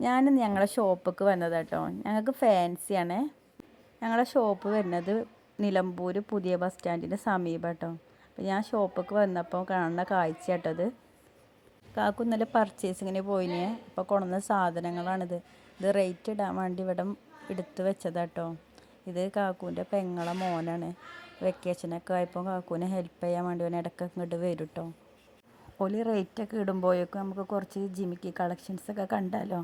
ഞാനിന്ന് ഞങ്ങളുടെ ഷോപ്പിലേക്ക് വന്നത് കേട്ടോ. ഞങ്ങൾക്ക് ഫാൻസിയാണേ. ഞങ്ങളുടെ ഷോപ്പ് വരുന്നത് നിലമ്പൂർ പുതിയ ബസ് സ്റ്റാൻഡിൻ്റെ സമീപം കേട്ടോ. അപ്പോൾ ഞാൻ ഷോപ്പിലേക്ക് വന്നപ്പോൾ കാണുന്ന കാഴ്ച കേട്ടത്. കാക്കു ഇന്നലെ പർച്ചേസിങ്ങിന് പോയിന്. അപ്പോൾ കൊണ്ടുവന്ന സാധനങ്ങളാണിത്. ഇത് റേറ്റ് ഇടാൻ വേണ്ടി ഇവിടെ എടുത്ത് വെച്ചതാട്ടോ. ഇത് കാക്കുവിൻ്റെ പെങ്ങളെ മോനാണ്. വെക്കേഷനൊക്കെ ആയപ്പോൾ കാക്കുവിനെ ഹെൽപ്പ് ചെയ്യാൻ വേണ്ടി അവൻ ഇടയ്ക്ക് ഇങ്ങോട്ട് വരും കേട്ടോ. ഓല് റേറ്റൊക്കെ ഇടുമ്പോഴേക്കും നമുക്ക് കുറച്ച് ജിമിക്കി കളക്ഷൻസൊക്കെ കണ്ടാലോ.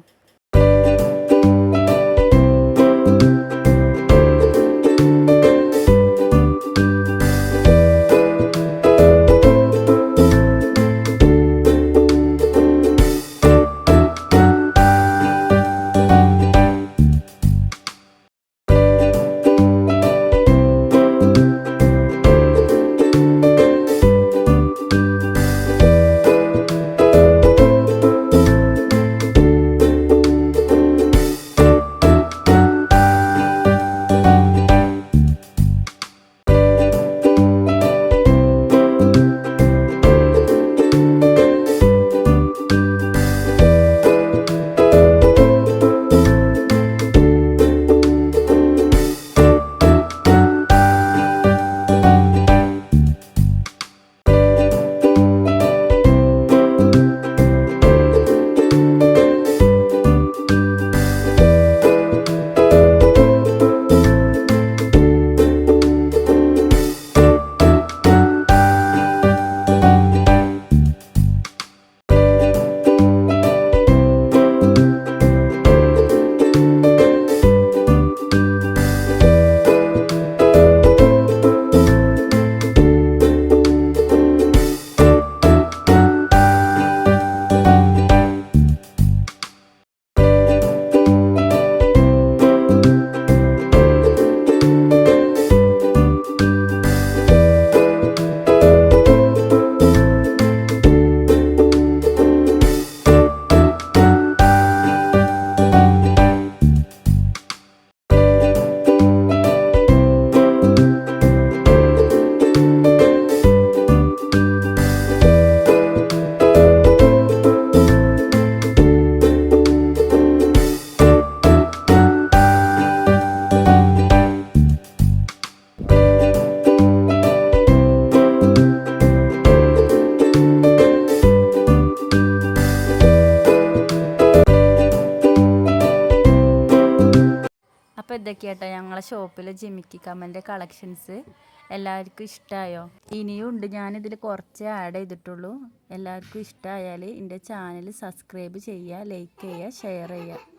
അപ്പോൾ ഇതൊക്കെയാട്ടോ ഞങ്ങളെ ഷോപ്പിലെ ജിമിക്കി കമ്മലിൻ്റെ കളക്ഷൻസ്. എല്ലാവർക്കും ഇഷ്ടമായോ? ഇനിയും ഉണ്ട്. ഞാനിതിൽ കുറച്ച് ആഡ് ചെയ്തിട്ടുള്ളൂ. എല്ലാവർക്കും ഇഷ്ടമായാൽ എൻ്റെ ചാനൽ സബ്സ്ക്രൈബ് ചെയ്യുക, ലൈക്ക് ചെയ്യുക, ഷെയർ ചെയ്യുക.